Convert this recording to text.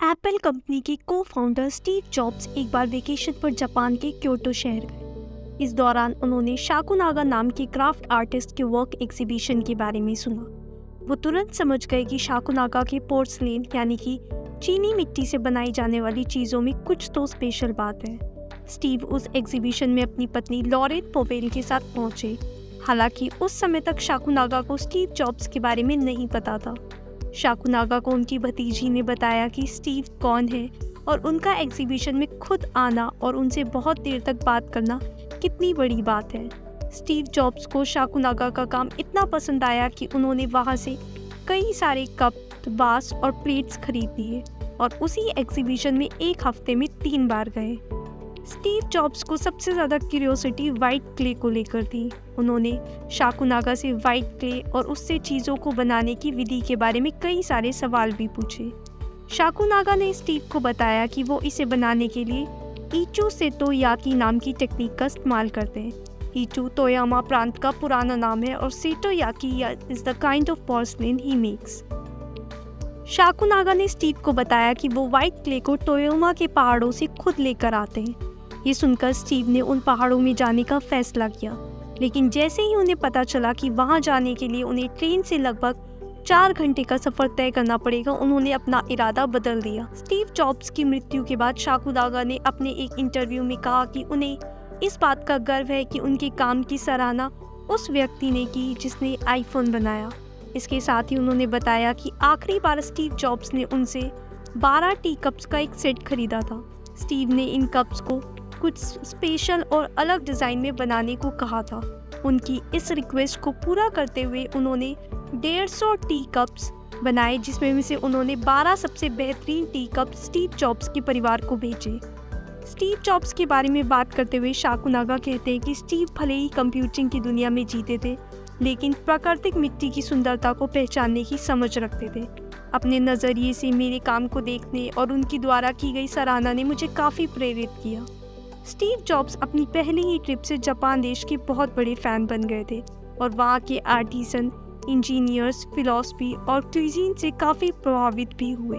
Apple company के को founder Steve jobs एक बार वेकेशन पर जापान के क्योटो शहर गए। इस दौरान उन्होंने शाकुनागा नाम के क्राफ्ट आर्टिस्ट के वर्क एग्जीबिशन के बारे में सुना। वो तुरंत समझ गए कि शाकुनागा के पोर्सलेन यानी कि चीनी मिट्टी से बनाई जाने वाली चीज़ों में कुछ तो स्पेशल बात है। स्टीव उस एग्जीबिशन में अपनी पत्नी लॉरेन पोवेल के साथ पहुंचे। हालांकि उस समय तक शाकुनागा को स्टीव जॉब्स के बारे में नहीं पता था। शाकुनागा को उनकी भतीजी ने बताया कि स्टीव कौन है और उनका एग्जीबिशन में खुद आना और उनसे बहुत देर तक बात करना कितनी बड़ी बात है। स्टीव जॉब्स को शाकुनागा का काम इतना पसंद आया कि उन्होंने वहां से कई सारे कप, बास और प्लेट्स खरीद लिए और उसी एग्जीबिशन में एक हफ्ते में 3 बार गए। स्टीव जॉब्स को सबसे ज़्यादा क्यूरियोसिटी वाइट क्ले को लेकर थी। उन्होंने शाकुनागा से वाइट क्ले और उससे चीज़ों को बनाने की विधि के बारे में कई सारे सवाल भी पूछे। शाकुनागा ने स्टीव को बताया कि वो इसे बनाने के लिए ईचू सेतो याकी नाम की टेक्निक का इस्तेमाल करते हैं। ईचू तोयामा प्रांत का पुराना नाम है और Seto yaki is the kind of porcelain he makes. Shakunaga ने स्टीव को बताया कि वो वाइट क्ले को तोयामा के पहाड़ों से खुद लेकर आते हैं। ये सुनकर स्टीव ने उन पहाड़ों में जाने का फैसला किया, लेकिन जैसे ही उन्हें पता चला कि वहां जाने के लिए उन्हें ट्रेन से लगभग 4 घंटे का सफर तय करना पड़ेगा, उन्होंने अपना इरादा बदल दिया। स्टीव जॉब्स की मृत्यु के बाद शाकुनागा ने अपने एक इंटरव्यू में कहा कि उन्हें इस बात का गर्व है कि उनके काम की सराहना उस व्यक्ति ने की जिसने आईफोन बनाया। इसके साथ ही उन्होंने बताया कि आखिरी बार स्टीव जॉब्स ने उनसे 12 टी कप्स का एक सेट खरीदा था। स्टीव ने इन कप्स को कुछ स्पेशल और अलग डिज़ाइन में बनाने को कहा था। उनकी इस रिक्वेस्ट को पूरा करते हुए उन्होंने 150 टी कप्स बनाए, जिसमें से उन्होंने 12 सबसे बेहतरीन टी कप स्टीव जॉब्स के परिवार को भेजे। स्टीव जॉब्स के बारे में बात करते हुए शाकुनागा कहते हैं कि स्टीव भले ही कंप्यूटिंग की दुनिया में जीते थे, लेकिन प्राकृतिक मिट्टी की सुंदरता को पहचानने की समझ रखते थे। अपने नज़रिए से मेरे काम को देखने और उनकी द्वारा की गई सराहना ने मुझे काफ़ी प्रेरित किया। स्टीव जॉब्स अपनी पहली ही ट्रिप से जापान देश के बहुत बड़े फ़ैन बन गए थे और वहाँ के आर्टिसन, इंजीनियर्स, फिलॉसफी और क्यूजीन से काफ़ी प्रभावित भी हुए।